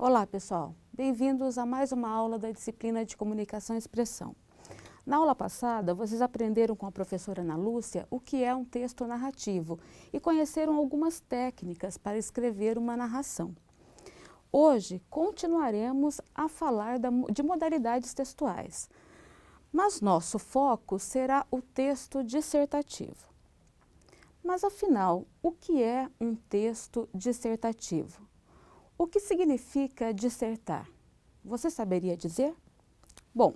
Olá, pessoal. Bem-vindos a mais uma aula da disciplina de Comunicação e Expressão. Na aula passada, vocês aprenderam com a professora Ana Lúcia o que é um texto narrativo e conheceram algumas técnicas para escrever uma narração. Hoje, continuaremos a falar de modalidades textuais, mas nosso foco será o texto dissertativo. Mas, afinal, o que é um texto dissertativo? O que significa dissertar? Você saberia dizer? Bom,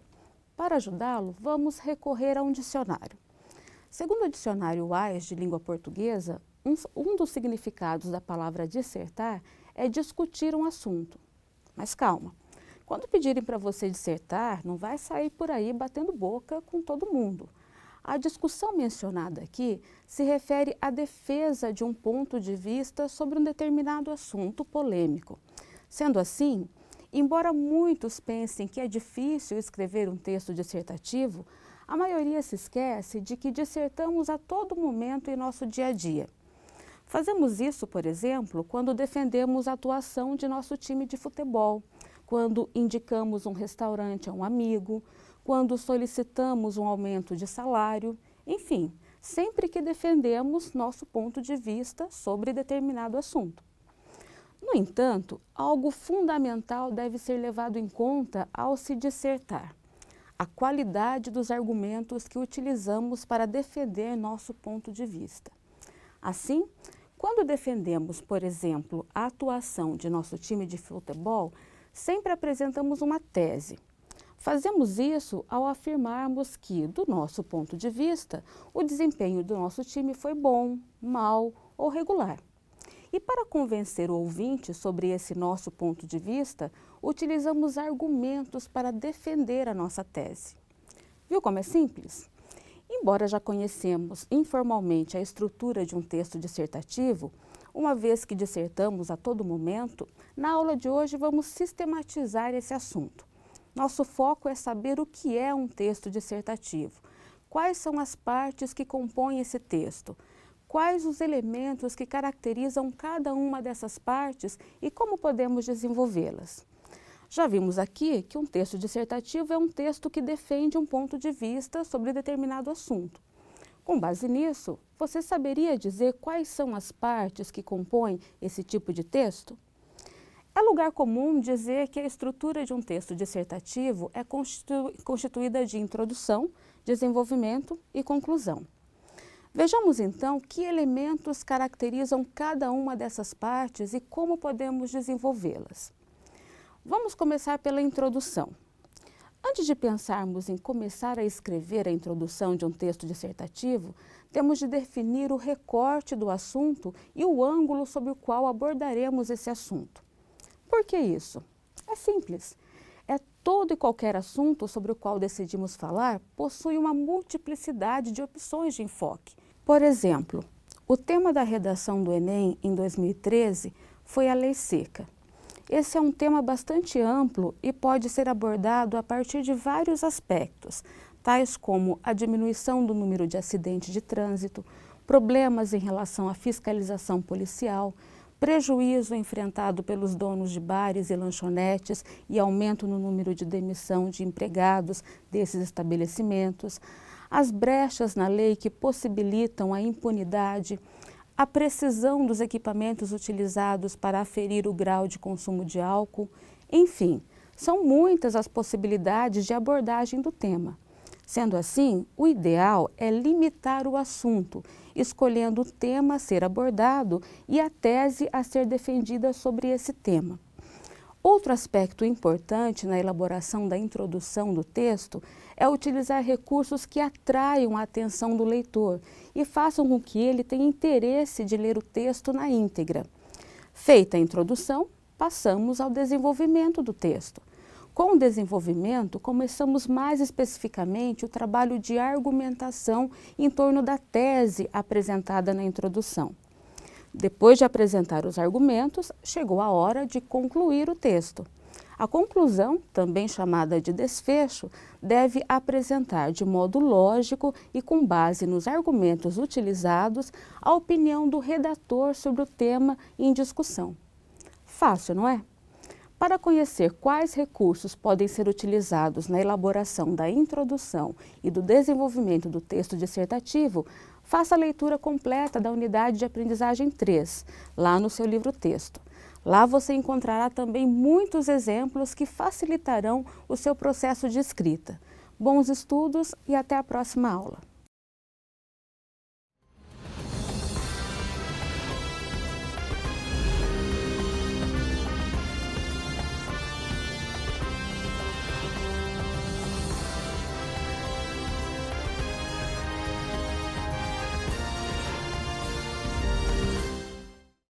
para ajudá-lo, vamos recorrer a um dicionário. Segundo o dicionário Wise de língua portuguesa, um dos significados da palavra dissertar é discutir um assunto. Mas calma, quando pedirem para você dissertar, não vai sair por aí batendo boca com todo mundo. A discussão mencionada aqui se refere à defesa de um ponto de vista sobre um determinado assunto polêmico. Sendo assim, embora muitos pensem que é difícil escrever um texto dissertativo, a maioria se esquece de que dissertamos a todo momento em nosso dia a dia. Fazemos isso, por exemplo, quando defendemos a atuação de nosso time de futebol, quando indicamos um restaurante a um amigo, quando solicitamos um aumento de salário, enfim, sempre que defendemos nosso ponto de vista sobre determinado assunto. No entanto, algo fundamental deve ser levado em conta ao se dissertar: a qualidade dos argumentos que utilizamos para defender nosso ponto de vista. Assim, quando defendemos, por exemplo, a atuação de nosso time de futebol, sempre apresentamos uma tese. Fazemos isso ao afirmarmos que, do nosso ponto de vista, o desempenho do nosso time foi bom, mau ou regular. E para convencer o ouvinte sobre esse nosso ponto de vista, utilizamos argumentos para defender a nossa tese. Viu como é simples? Embora já conhecemos informalmente a estrutura de um texto dissertativo, uma vez que dissertamos a todo momento, na aula de hoje vamos sistematizar esse assunto. Nosso foco é saber o que é um texto dissertativo, quais são as partes que compõem esse texto, quais os elementos que caracterizam cada uma dessas partes e como podemos desenvolvê-las. Já vimos aqui que um texto dissertativo é um texto que defende um ponto de vista sobre determinado assunto. Com base nisso, você saberia dizer quais são as partes que compõem esse tipo de texto? É lugar comum dizer que a estrutura de um texto dissertativo é constituída de introdução, desenvolvimento e conclusão. Vejamos então que elementos caracterizam cada uma dessas partes e como podemos desenvolvê-las. Vamos começar pela introdução. Antes de pensarmos em começar a escrever a introdução de um texto dissertativo, temos de definir o recorte do assunto e o ângulo sob o qual abordaremos esse assunto. Por que isso? É simples. Todo e qualquer assunto sobre o qual decidimos falar possui uma multiplicidade de opções de enfoque. Por exemplo, o tema da redação do Enem em 2013 foi a lei seca. Esse é um tema bastante amplo e pode ser abordado a partir de vários aspectos, tais como a diminuição do número de acidentes de trânsito, problemas em relação à fiscalização policial, prejuízo enfrentado pelos donos de bares e lanchonetes e aumento no número de demissão de empregados desses estabelecimentos, as brechas na lei que possibilitam a impunidade, a precisão dos equipamentos utilizados para aferir o grau de consumo de álcool, enfim, são muitas as possibilidades de abordagem do tema. Sendo assim, o ideal é limitar o assunto, escolhendo o tema a ser abordado e a tese a ser defendida sobre esse tema. Outro aspecto importante na elaboração da introdução do texto é utilizar recursos que atraiam a atenção do leitor e façam com que ele tenha interesse de ler o texto na íntegra. Feita a introdução, passamos ao desenvolvimento do texto. Com o desenvolvimento, começamos mais especificamente o trabalho de argumentação em torno da tese apresentada na introdução. Depois de apresentar os argumentos, chegou a hora de concluir o texto. A conclusão, também chamada de desfecho, deve apresentar de modo lógico e com base nos argumentos utilizados a opinião do redator sobre o tema em discussão. Fácil, não é? Para conhecer quais recursos podem ser utilizados na elaboração da introdução e do desenvolvimento do texto dissertativo, faça a leitura completa da unidade de aprendizagem 3, lá no seu livro-texto. Lá você encontrará também muitos exemplos que facilitarão o seu processo de escrita. Bons estudos e até a próxima aula!